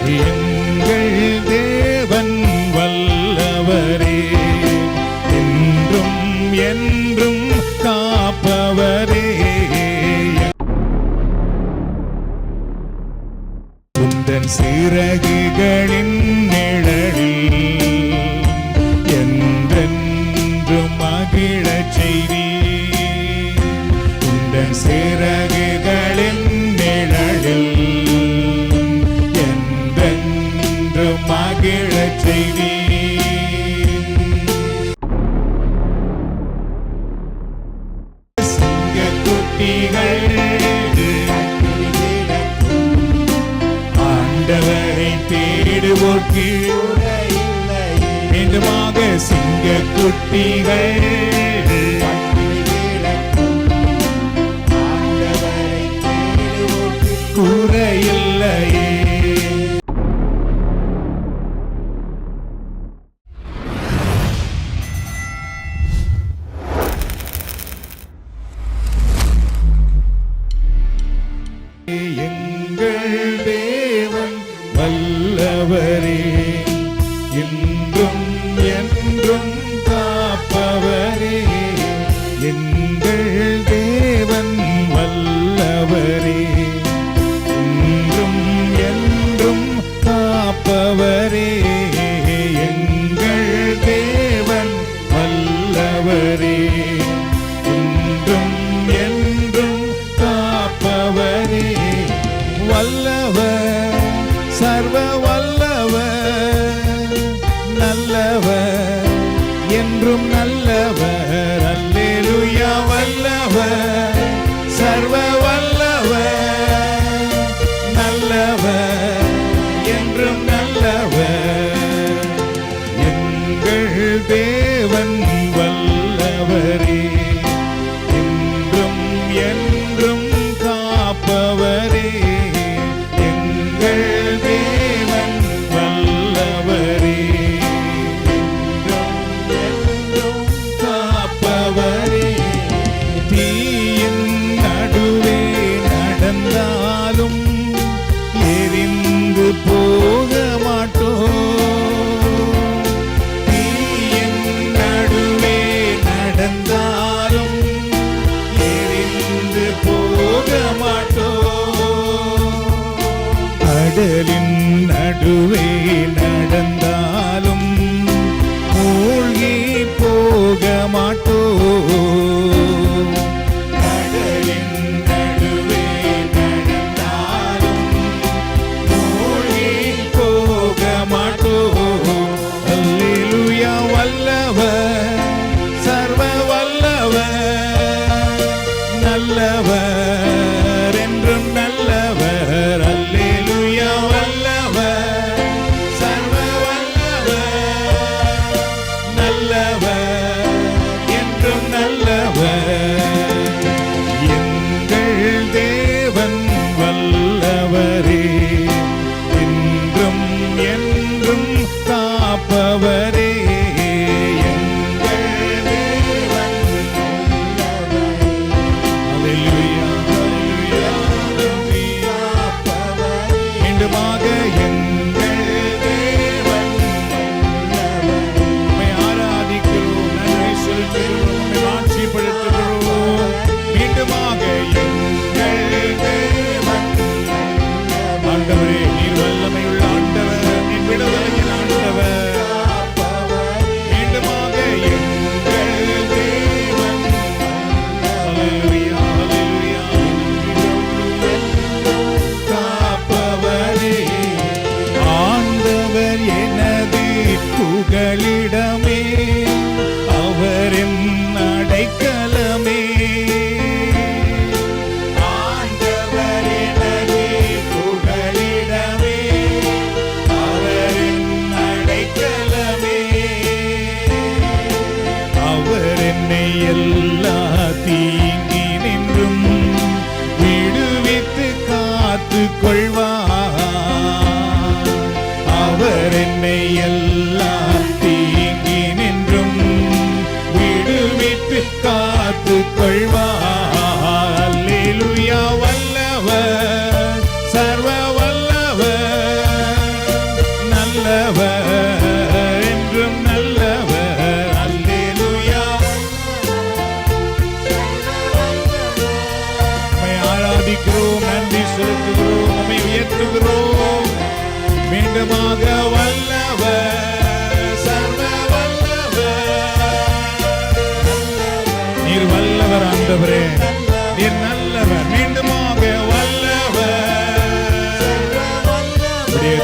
எங்கள் தேவன் வல்லவரே, என்றும் என்றும் காப்பவரே. உந்தன் சிறகுகளின் நிழலில் என்றென்றும் மகிழச் செய்தீர். உந்தன் சிறகுகளின் நிழலில் என்றென்றும் மகிழச் செய்தீர். ஆண்டவரை தேடுவோர்க்கு மீண்டுமாக சிங்கக்குட்டிகள் குறையில்லையே. எங்கள் தேவன் வல்லவரே, இன்றும் என்றும் காப்பவரே. எங்கள் தேவன் வல்லவரே, இன்றும் என்றும் காப்பவரே. எங்கள் தேவன் வல்லவரே, இன்றும் என்றும் காப்பவரே. வல்லவர், சர்வ வல்லவர், நல்லவர், என்றும் நல்லவர். அல்லேலூயா. வல்லவர், சர்வ வல்லவர், நல்லவர், என்றும் நல்லவர். எங்கள் தேவன் வல்லவரே, என்றும் என்றும் காப்பவரே. எங்கள் தேவன் வல்லவரே, என்றும் காப்பவரே. தீயின் நடுவே நடந்தாலும் எரிந்து போக மாட்டோம். தீயின் நடுவே நடந்தாலும் எரிந்து போக மாட்டோம். கடலின் நடுவே நடந்தாலும் மூழ்கி போக மாட்டோம். கடலின் நடுவே நடந்தாலும் மூழ்கி போக மாட்டோம். அல்லேலூயா. வல்லவர், சர்வ வல்லவர், நல்லவர், என்றும் நல்லவர். அல்லேலூயா. வல்லவர், சர்வ வல்லவர், நல்லவர், என்றும் நல்லவர். எங்கள் தேவன் வல்லவரே, என்றும் என்றும் காப்பவரே. எங்கள் தேவன் வல்லவரே. அல்லேலூயா, அல்லேலூயா, அல்லேலூயா. மீண்டுமாக எங்கள் தேவன் வல்லவரே. உம்மை ஆராதிக்கிறோம், நன்மை செலுத்துகிறோம், உம்மை மாட்சிப்படுத்துகிறோம். மீண்டுமாக எங்கள் தேவன் ஆண்டவரே, நீர் வல்லமையுள்ள ஆண்டவர், நீர் விடுதலையின் ஆண்டவர். மீண்டுமாக எங்கள் தேவன் அல்லேலூயா, அல்லேலூயா, காப்பவரே. ஆண்டவர் எனது புகலிடமே, அவர் என் அடைக்கலமே. ஆண்டவர் எனது புகலிடமே, அவர் என் அடைக்கலமே. அவர் என்னை எல்லா தீங்கினின்றும் விடுவித்து காத்துக் கொள்வார். அவர் என்னை எல்லா தீங்கினின்றும் விடுவித்து காத்துக் கொள்வார். அல்லேலூயா. வல்லவர், சர்வ வல்லவர், வல்லவர், என்றும் நல்லவர். அல்லேலூயா. நம்மை ஆராதிக்கிறோம், நன்றி செலுத்துகிறோம், நம்மை உயர்த்துகிறோம். மீண்டுமாக வல்லவர், சர்வ வல்லவர். நீர் வல்லவர் ஆண்டவரே, நீர் நல்லவர். மீண்டுமாக வல்லவர்.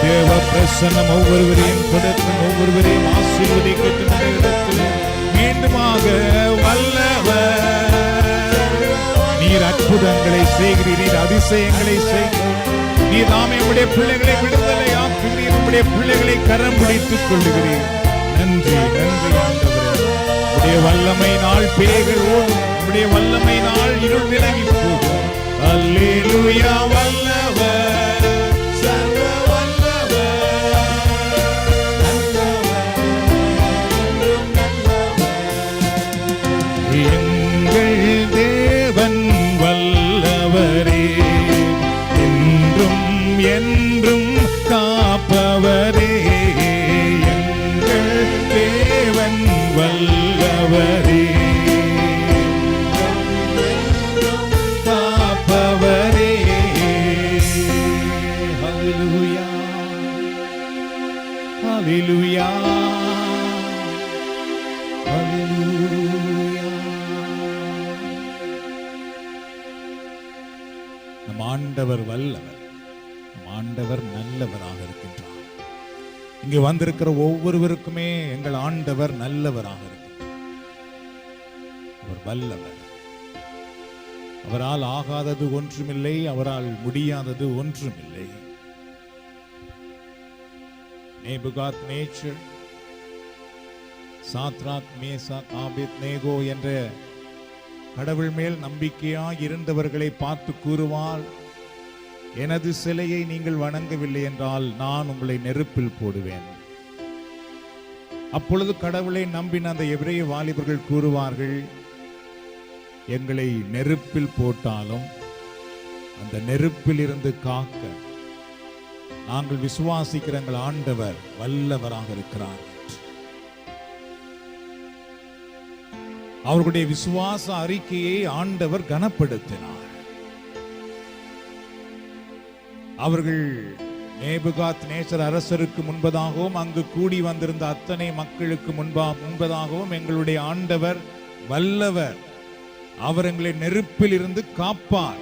தேவ பிரசன்னம் ஒவ்வொருவரையும் கொடுத்து ஒவ்வொருவரையும் ஆசீர்வதிக்கட்டும். மீண்டுமாக வல்லவர். நீர் அற்புதங்களை செய்கிறீர், நீர் அதிசயங்களை செய்கிறீர். நீர் நாமே உடைய பிள்ளைகளை விடுதலை ஆக்குகிறீர், உடைய பிள்ளைகளை கரம் பிடித்துக் கொள்ளுகிறீர். நன்றி நன்றி ஆண்டவரே. உடைய வல்லமை நாள் பேய்கள் ஓடும், உடைய வல்லமை நாள் இருள் விலகி போகும். அல்லேலூயா. வல்லவர், சர்வ என்றும் காப்பவரே, எங்கள் தேவன் வல்லவரே, காப்பவரே. ஹல்லேலூயா, ஹல்லேலூயா, ஹல்லேலூயா. நம் ஆண்டவர் வல்லவர், ஆண்டவர் நல்லவராக இருக்கின்றார். இங்கே வந்திருக்கிற ஒவ்வொருவருக்குமே எங்கள் ஆண்டவர் நல்லவராக இருக்கின்றார். அவர் வல்லவர். அவரால் ஆகாதது ஒன்றுமில்லை, அவரால் முடியாதது ஒன்றுமில்லை. நேபுகாத்நேச்சர், சாத்ராக், மேசாக், ஆபேத்நேகோ என்ற கடவுள் மேல் நம்பிக்கையாய் இருந்தவர்களை பார்த்து கூறுவார், எனது சிலையை நீங்கள் வணங்கவில்லை என்றால் நான் உங்களை நெருப்பில் போடுவேன். அப்பொழுது கடவுளை நம்பின அந்த எபிரேய வாலிபர்கள் கூறுவார்கள், எங்களை நெருப்பில் போட்டாலும் அந்த நெருப்பில் இருந்து காக்க நாங்கள் விசுவாசிக்கிற எங்கள் ஆண்டவர் வல்லவராக இருக்கிறார். அவர்களுடைய விசுவாச அறிக்கையை ஆண்டவர் கனப்படுத்தினார். அவர்கள் நேபுகாத்நேச்சர் அரசருக்கு முன்பதாகவும் அங்கு கூடி வந்திருந்த அத்தனை மக்களுக்கு முன்பதாகவும் எங்களுடைய ஆண்டவர் வல்லவர், அவர் எங்களை நெருப்பில் இருந்து காப்பார்,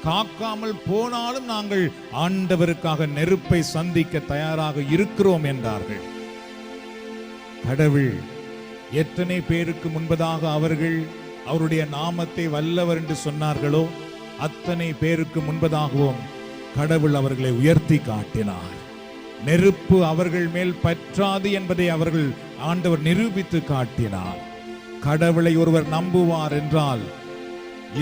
காக்காமல் போனாலும் நாங்கள் ஆண்டவருக்காக நெருப்பை சந்திக்க தயாராக இருக்கிறோம் என்றார்கள். கடவுள் எத்தனை பேருக்கு முன்பதாக அவர்கள் அவருடைய நாமத்தை வல்லவர் என்று சொன்னார்களோ அத்தனை பேருக்கு முன்பதாகவும் கடவுள் அவர்களை உயர்த்தி காட்டினார். நெருப்பு அவர்கள் மேல் பற்றாது என்பதை அவர்கள் ஆண்டவர் நிரூபித்து காட்டினார். கடவுளை ஒருவர் நம்புவார் என்றால்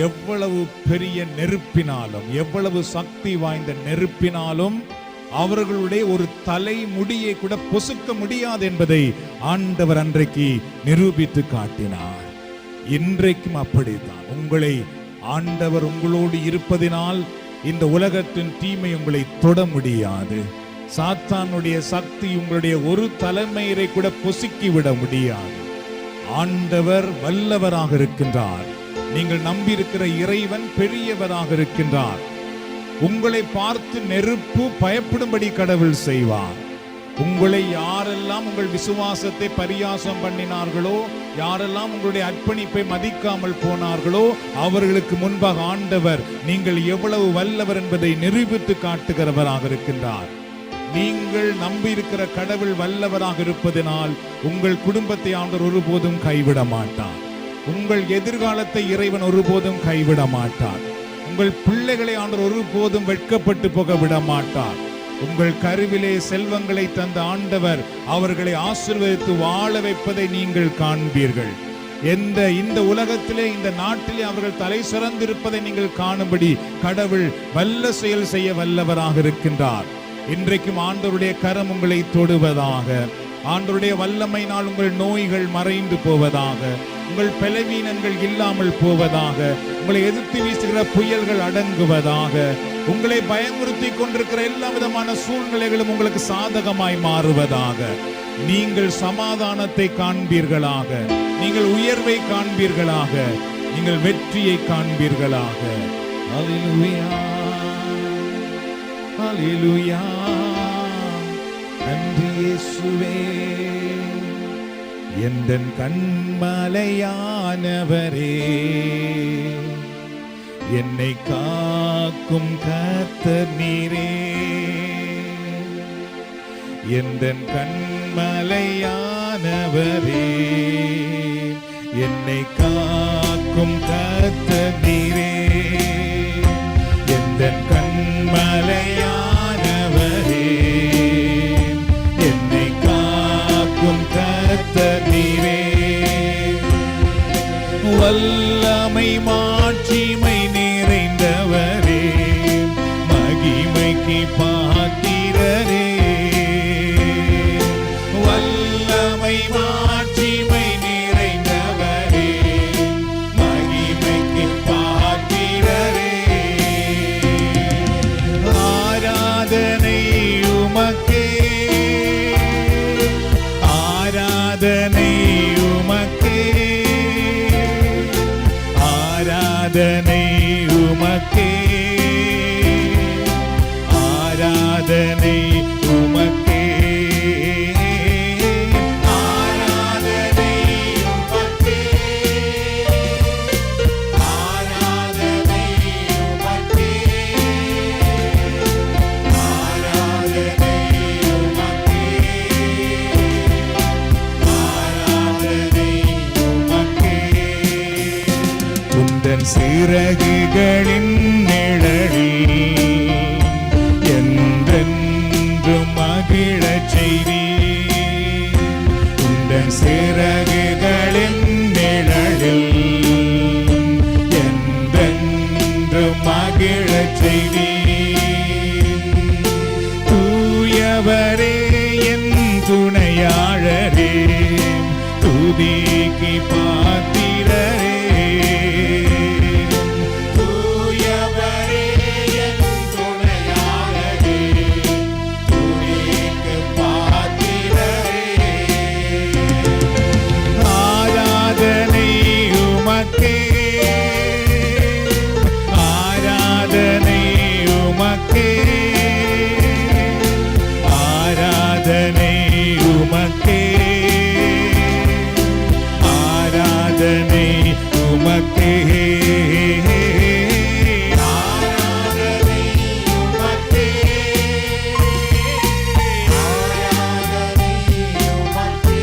எவ்வளவு பெரிய நெருப்பினாலும் எவ்வளவு சக்தி வாய்ந்த நெருப்பினாலும் அவர்களுடைய ஒரு தலை முடியை கூட பொசுக்க முடியாது என்பதை ஆண்டவர் அன்றைக்கு நிரூபித்து காட்டினார். இன்றைக்கும் அப்படித்தான். உங்களை ஆண்டவர் உங்களோடு இருப்பதினால் இந்த உலகத்தின் தீமை உங்களை தொட முடியாது. சாத்தானுடைய சக்தி உங்களுடைய ஒரு தலைமையை கூட பொசுக்கி விட முடியாது. ஆண்டவர் வல்லவராக இருக்கின்றார். நீங்கள் நம்பியிருக்கிற இறைவன் பெரியவராக இருக்கின்றார். உங்களை பார்த்து நெருப்பு பயப்படும்படி கடவுள் செய்வார். உங்களை யாரெல்லாம் உங்கள் விசுவாசத்தை பரியாசம் பண்ணினார்களோ, யாரெல்லாம் உங்களுடைய அர்ப்பணிப்பை மதிக்காமல் போனார்களோ அவர்களுக்கு முன்பாக ஆண்டவர் நீங்கள் எவ்வளவு வல்லவர் என்பதை நிரூபித்து காட்டுகிறவராக இருக்கின்றார். நீங்கள் நம்பியிருக்கிற கடவுள் வல்லவராக இருப்பதனால் உங்கள் குடும்பத்தை ஆண்டவர் ஒருபோதும் கைவிட மாட்டார். உங்கள் எதிர்காலத்தை இறைவன் ஒருபோதும் கைவிட மாட்டார். உங்கள் பிள்ளைகளை ஆண்டவர் ஒருபோதும் வெட்கப்பட்டு போக விட மாட்டார். உங்கள் கருவிலே செல்வங்களை தந்த ஆண்டவர் அவர்களை ஆசீர்வதித்து வாழ வைப்பதை நீங்கள் காண்பீர்கள். இந்த உலகத்திலே இந்த நாட்டிலே அவர்கள் தலை சிறந்திருப்பதை நீங்கள் காணும்படி கடவுள் வல்ல செயல் செய்ய வல்லவராக இருக்கின்றார். இன்றைக்கும் ஆண்டவருடைய கரம் உங்களை தொடுவதாக. ஆண்டவருடைய வல்லமையினால் உங்கள் நோய்கள் மறைந்து போவதாக. உங்கள் பலவீனங்கள் இல்லாமல் போவதாக. உங்களை எதிர்த்து வீசுகிற புயல்கள் அடங்குவதாக. உங்களை பயமுறுத்தி கொண்டிருக்கிற எல்லா விதமான சூழ்நிலைகளும் உங்களுக்கு சாதகமாய் மாறுவதாக. நீங்கள் சமாதானத்தை காண்பீர்களாக, நீங்கள் உயர்வை காண்பீர்களாக, நீங்கள் வெற்றியை காண்பீர்களாக. ஹல்லேலூயா, ஹல்லேலூயா. நன்றி இயேசுவே. எந்தன் கண்மலையானவரே, என்னை காக்கும் கர்த்தர் நீரே. எந்தன் கண்மலையானவரே, என்னை காக்கும் கர்த்தர் நீரே. எந்தன் கண்மலையானவரே, என்னை காக்கும் கர்த்தர் நீரே. வல்லமை மாட்சிமை நிறைந்தவரே, மகிமைக்கு பாத்திரரே. வல்லமை மாட்சிமை நிறைந்தவரே, மகிமைக்கு பாத்திரரே. ஆராதனை உமக்கே, ஆராதனை உமக்கே, ஆராதனை உமக்கே, ஆராதனை உமக்கே, ஆராதனை உமக்கே, ஆராதனை உமக்கே, ஆராதனை உமக்கே, ஆராதனை உமக்கே. உந்தன் சிறகுகளின் நிழலில் என்றென்றும் மகிழச் செய்தீர். உந்தன் சிறகுகளின் நிழலில் என்றென்றும் மகிழச் செய்தீர். தூயவரே என் துணையாளரே, துதிக்கு பாத்திரரே. தூயவரே என் துணையாளரே, துதிக்கு பாத்திரரே. ஆராதனை உமக்கே, ஆராதனை உமக்கே, ஆராதனை உமக்கே, ஆராதனை உமக்கே, ஆராதனை உமக்கே, ஆராதனை உமக்கே.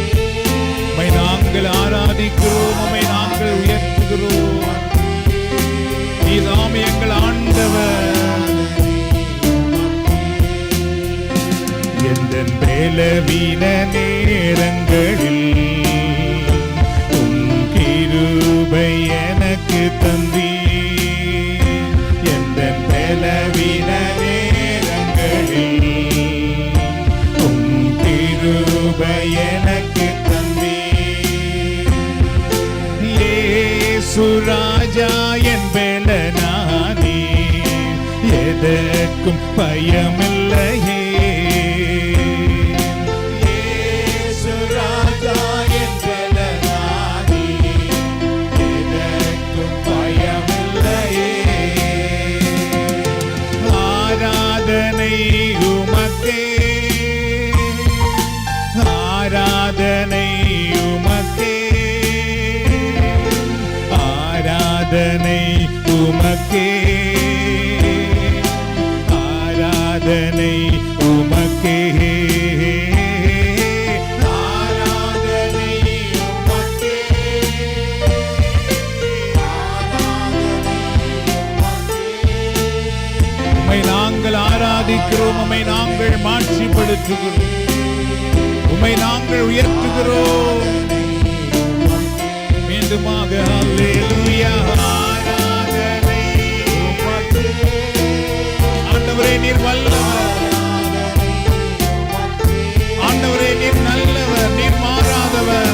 உம்மை நாங்கள் ஆராதிக்கிறோம், உம்மை நாங்கள் உயர்த்துகிறோம். நீதாம் எங்கள் ஆண்டவர். எந்தன் பலவீன நேரங்களில் உம் கிருபை எனக்கு தந்தீர். எந்தன் பலவீன நேரங்களில் உம் கிருபை எனக்கு தந்தீர். இயேசு ராஜா என் பலனானே, எதற்கும் பயமில்லையே. இயேசு ராஜா என் பலனானே, எதற்கும் பயமில்லையே. ஆராதனை உமக்கே, ஆராதனை உமக்கே, ஆராதனை உமக்கே, ஆராதனை உமக்கே, ஆராதனை உமக்கே, ஆராதனை உமக்கே. உம்மை நாங்கள் ஆராதிக்கிறோம், உம்மை நாங்கள் மாட்சிப்படுத்துகிறோம், உம்மை நாங்கள் உயர்த்துகிறோம். மீண்டுமாக அல்லேலூயா. ஆராதனை உமக்கே. ஆண்டவரே நீர் வல்லவர், ஆண்டவரே நீர் நல்லவர், நீர் மாறாதவர்.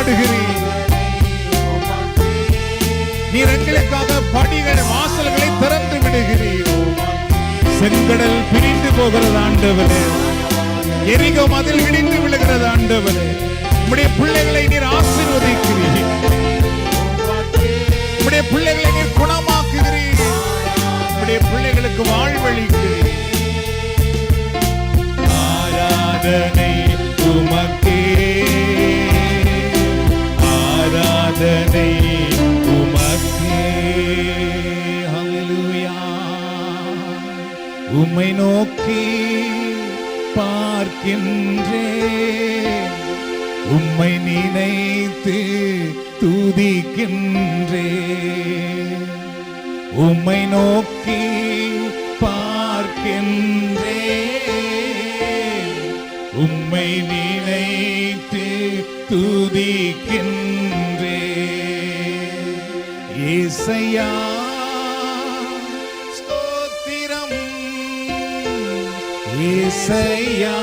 விடுகிறீர். நீர் எங்களுக்காக படிகள் வாசல்களை திறந்து விடுகிறீர். செங்கடல் பிரிந்து போகிறது ஆண்டவரே, எரிகோ மதில் இடிந்து விழுகிறது ஆண்டவரே. உம்முடைய பிள்ளைகளை நீர் ஆசீர்வதிக்கிறீர், உம்முடைய பிள்ளைகளை நீர் குணமாக்குகிறீர், உம்முடைய பிள்ளைகளுக்கு வாழ்வளிக்கிறீர். ஆராதனை உமக்கே, ஆராதனை உமக்கே. ஹல்லேலூயா. உம்மை நோக்கி பார்க்கின்றேன், உம்மை நினைத்து துதிக்கின்றேன். உம்மை நோக்கி பார்க்கின்றேன், உம்மை நினைத்து துதிக்கின்றேன். இயேசையா ஸ்தோத்திரம், இயேசையா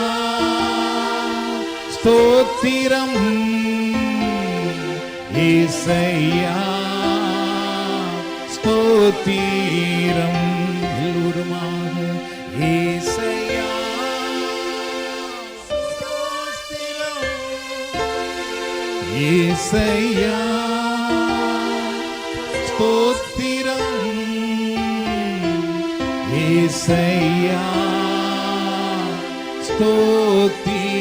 ஸ்தோத்திரம், இயேசையா ஸ்தோத்திரம். எல்லோருமாக இயேசையா ஸ்தோத்திரம், இயேசையா ஸ்தோத்திரம், இயேசையா ஸ்தோத்திரம்.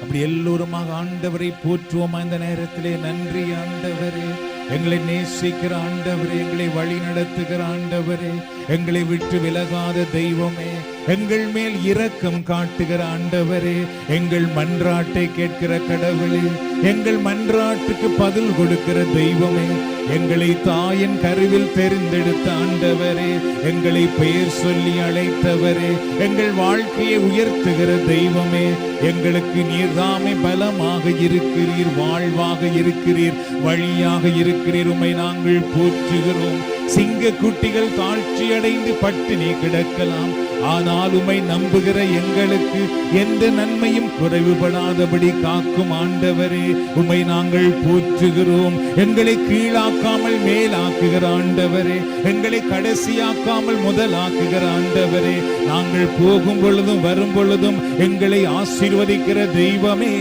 அப்படி எல்லோருமாக ஆண்டவரை போற்றுவோமா இந்த நேரத்திலே? நன்றி ஆண்டவரே, எங்களை நேசிக்கிற ஆண்டவரே, எங்களை வழி நடத்துகிற ஆண்டவரே, எங்களை விட்டு விலகாத தெய்வமே, எங்கள் மேல் இரக்கம் காட்டுகிற ஆண்டவரே, எங்கள் மன்றாட்டை கேட்கிற கடவுளே, எங்கள் மன்றாட்டுக்கு பதில் கொடுக்கிற தெய்வமே, எங்களை தாயின் கருவில் தெரிந்தெடுத்த ஆண்டவரே, எங்களை பெயர் சொல்லி அழைத்தவரே, எங்கள் வாழ்க்கையை உயர்த்துகிற தெய்வமே, எங்களுக்கு நீர்தாமே பலமாக இருக்கிறீர், வாழ்வாக இருக்கிறீர், வழியாக இருக்கிறீர். உம்மை நாங்கள் போற்றுகிறோம். சிங்க குட்டிகள் தாழ்ச்சி அடைந்து பட்டினி கிடக்கலாம், ஆனால் உம்மை நம்புகிற எங்களுக்கு எந்த நன்மையும் குறைவுபடாதபடி காக்கும் ஆண்டவரே, உம்மை நாங்கள் போற்றுகிறோம். எங்களை கீழாக்காமல் மேலாக்குகிற ஆண்டவரே, எங்களை கடைசியாக்காமல் முதலாக்குகிற ஆண்டவரே, நாங்கள் போகும் பொழுதும் வரும் பொழுதும் எங்களை ஆசீர்வதிக்கிற தெய்வமே,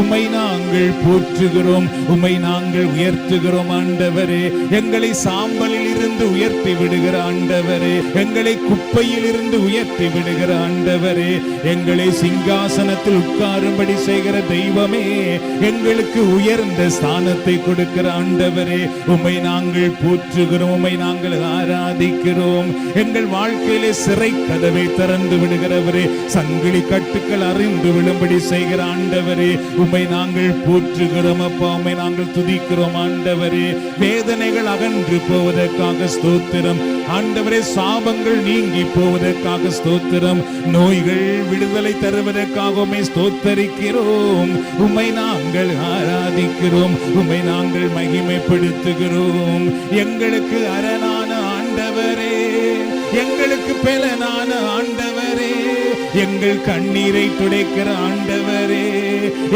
உம்மை நாங்கள் போற்றுகிறோம், உம்மை நாங்கள் உயர்த்துகிறோம் ஆண்டவரே. எங்களை சாம்பலில் இருந்து உயர்த்தி விடுகிற ஆண்டவரே, எங்களை குப்பையில் இருந்து உயர்த்தி விடுகிற ஆண்டவரே, எங்களை சிங்காசனத்தில் உட்காரும்படி செய்கிற தெய்வமே, எங்களுக்கு உயர்ந்த ஸ்தானத்தை கொடுக்கிற ஆண்டவரே, உம்மை நாங்கள் போற்றுகிறோம், உம்மை நாங்கள் ஆராதிக்கிறோம். எங்கள் வாழ்க்கையிலே சிறை கதவை திறந்து விடுகிறவரே, சங்கிலி கட்டுக்கள் அறிந்து விழும்படி செய்கிற ஆண்டவரே, உம்மை நாங்கள் போற்றுகிறோம் அப்பா, உம்மை நாங்கள் துதிக்கிறோம் ஆண்டவரே. வேதனைகள் அகன்று போவதற்காக ஸ்தோத்திரம் ஆண்டவரே, சாபங்கள் நீங்கி போவதற்காக ஸ்தோத்திரம், நோய்கள் விடுதலை தருவதற்காக உம்மை ஸ்தோத்தரிக்கிறோம், உம்மை நாங்கள் ஆராதிக்கிறோம், உம்மை நாங்கள் மகிமைப்படுத்துகிறோம். எங்களுக்கு அரணான ஆண்டவரே, எங்களுக்கு பெலனான ஆண்டவரே, எங்கள் கண்ணீரை துடைக்கிற ஆண்டவரே,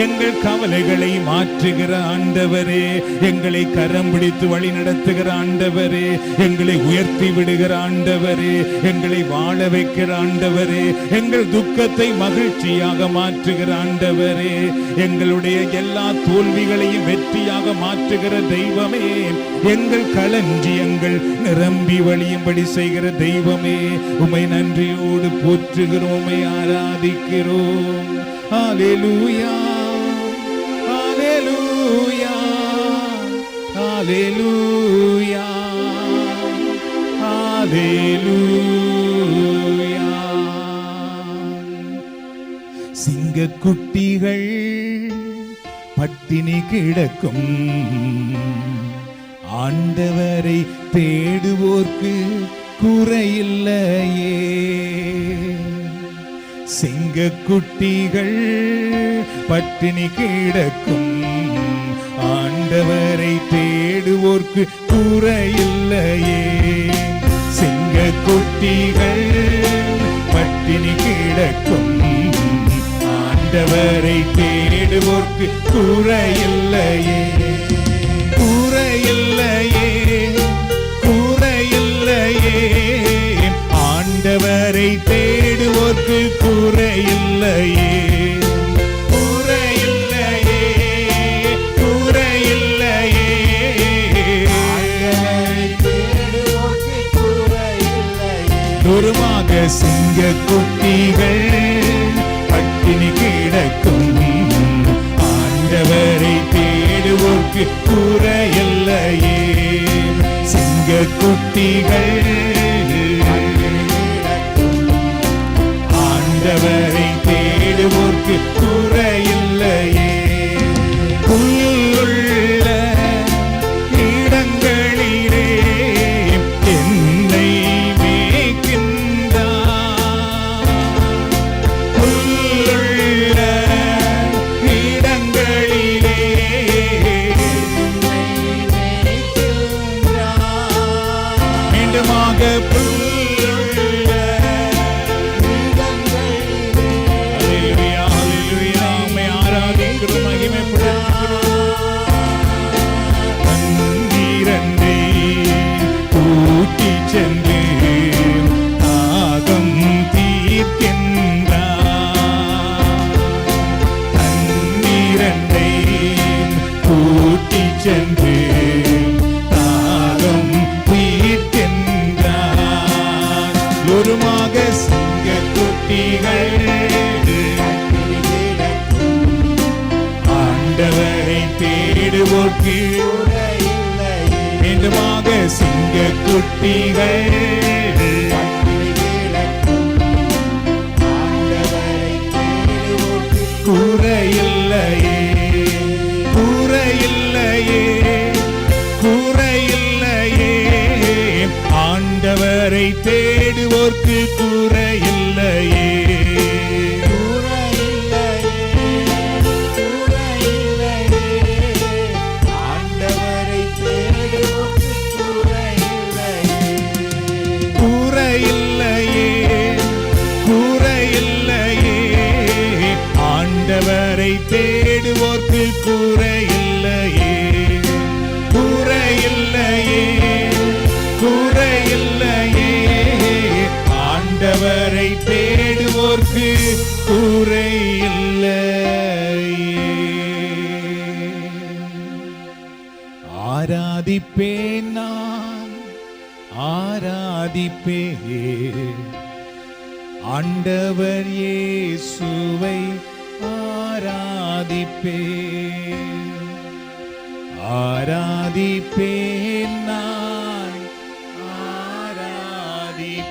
எங்கள் கவலைகளை மாற்றுகிற ஆண்டவரே, எங்களை கரம் பிடித்து வழி நடத்துகிற ஆண்டவரே, எங்களை உயர்த்தி விடுகிற ஆண்டவரே, எங்களை வாழ வைக்கிற ஆண்டவரே, எங்கள் துக்கத்தை மகிழ்ச்சியாக மாற்றுகிற ஆண்டவரே, எங்களுடைய எல்லா தோல்விகளையும் வெற்றியாக மாற்றுகிற தெய்வமே, எங்கள் களஞ்சியங்கள் நிரம்பி வழியும்படி செய்கிற தெய்வமே, உம்மை நன்றியோடு போற்றுகிறோம், உம்மை ஆராதிக்கிறோம். ஹல்லேலூயா, ஹல்லேலூயா, ஹல்லேலூயா, ஹல்லேலூயா. சிங்கக்குட்டிகள் பட்டினி கிடக்கும், ஆண்டவரை தேடுவோர்க்கு குறையில்லையே. சிங்கக்குட்டிகள் பட்டினி கிடக்கும், ஆண்டவரை தேடுவோர்க்கு குறையில்லையே. சிங்கக்குட்டிகள் பட்டினி கிடக்கும், ஆண்டவரை தேடுவோர்க்கு குறையில்லையே, குறையில்லையே, குறையில்லையே. ஆண்டவரை தேடுவோர்க்கு குறையில்லையே, குறையில்லையே, குறையில்லையே. தூரமாக சிங்க குட்டிகள் பட்டினி கிடக்கும், ஆண்டவரை தேடுவோர்க்கு குறையில்லையே. சிங்க குட்டிகள் ஆண்டவரை தேடுவோர்க்கு குறையில்லையே. புல்லுள்ள இடங்களிலே என்னை மேய்க்கின்றார், புல்லுள்ள இடங்களிலே மீண்டுமாக சென்று தாகம் தீர்க்கின்றார், தண்ணீரண்டை கூட்டி சென்று தாகம் தீர்க்கின்றார். ஒருமாக சிங்க குட்டிகள் ஆண்டவரை தேடுவோர்க்கு மீண்டுமாக சிங்க குட்டிகள் குறையில்லையே, குறையில்லையே, குறையில்லையே. ஆண்டவரை தேடுவோர்க்கு குறையில்லையே, ஆண்டவரை தேடுவோர்க்கு குறையில்லையே, குறையில்லையே, குறையில்லையே. ஆண்டவரை தேடுவோர்க்கு குறையில்லையே. ஆராதிப்பேன் நான், ஆராதிப்பேன் ஆண்டவர் இயேசுவை ஆராதிப்பேன், ஆராதிப்பேன் நான், ஆராதிப்பேன்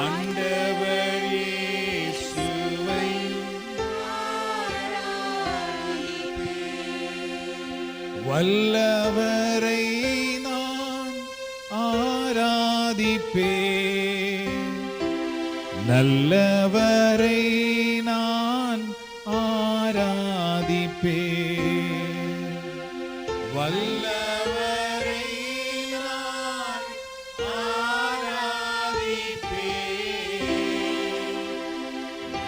ஆண்டவர் இயேசுவை ஆராதிப்பேன். வல்லவரை நான் ஆராதிப்பேன், நல்லவரை நான் ஆராதிப்பேன். வல்லவரை நான் ஆராதிப்பேன்,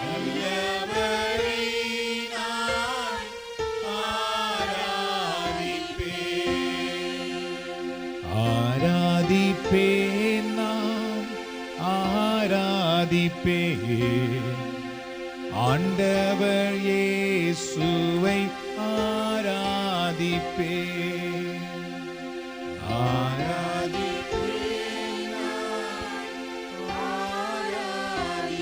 நல்லவரை நான் ஆராதிப்பேன். ஆராதிப்பேன் நான், ஆராதிப்பேன் ஆண்டவர் இயேசுவை ஆராதிப்பேன், ஆராதிப்பேன் நான், ஆராதிப்பேன்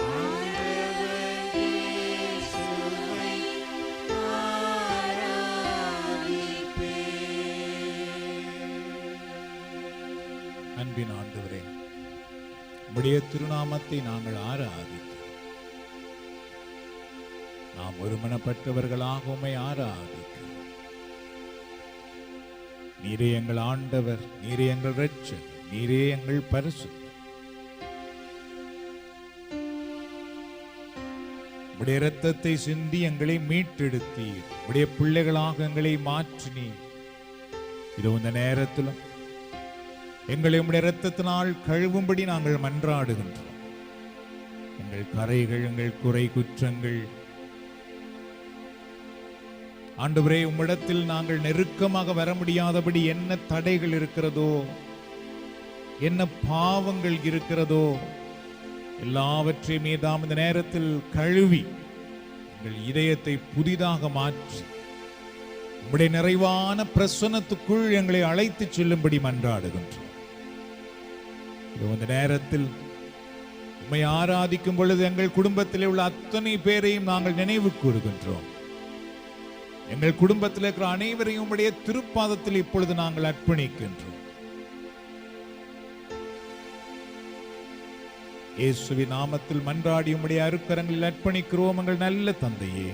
ஆண்டவர் இயேசுவை ஆராதிப்பேன். அன்பின் ஆண்டவரே, உம்முடைய திருநாமத்தை நாங்கள் ஆராதிக்கிறோம். நாம் ஒருமனப்பட்டவர்களாக உம்மை ஆராதிக்கிறோம். நீரே எங்கள் ஆண்டவர், நீரே எங்கள் இரட்சகர், நீரே எங்கள் பரிசுத்தர். உம்முடைய இரத்தத்தை சிந்தி எங்களை மீட்டெடுத்தீர், உம்முடைய பிள்ளைகளாக எங்களை மாற்றினீர். இது இந்த நேரத்திலும் எங்களை உம்முடைய இரத்தத்தினால் கழுவும்படி நாங்கள் மன்றாடுகின்றோம். எங்கள் கரைகள், எங்கள் குறை குற்றங்கள் ஆண்டவரே, உம்மிடத்தில் நாங்கள் நெருக்கமாக வர முடியாதபடி என்ன தடைகள் இருக்கிறதோ, என்ன பாவங்கள் இருக்கிறதோ, எல்லாவற்றையும் மீதாம் இந்த நேரத்தில் கழுவி எங்கள் இதயத்தை புதிதாக மாற்றி உம்முடைய நிறைவான பிரசன்னத்துக்குள் எங்களை அழைத்து செல்லும்படி மன்றாடுகின்றோம். இந்த நேரத்தில் உம்மை ஆராதிக்கும் பொழுது எங்கள் குடும்பத்தில் உள்ள அத்தனை பேரையும் நாங்கள் நினைவு கூறுகின்றோம். எங்கள் குடும்பத்தில் இருக்கிற அனைவரையும் உம்முடைய திருப்பாதத்தில் இப்பொழுது நாங்கள் அர்ப்பணிக்கின்றோம். இயேசுவின் நாமத்தில் மன்றாடி உம்முடைய அருட்கரங்களில் அர்ப்பணிக்கிறோம் எங்கள் நல்ல தந்தையே.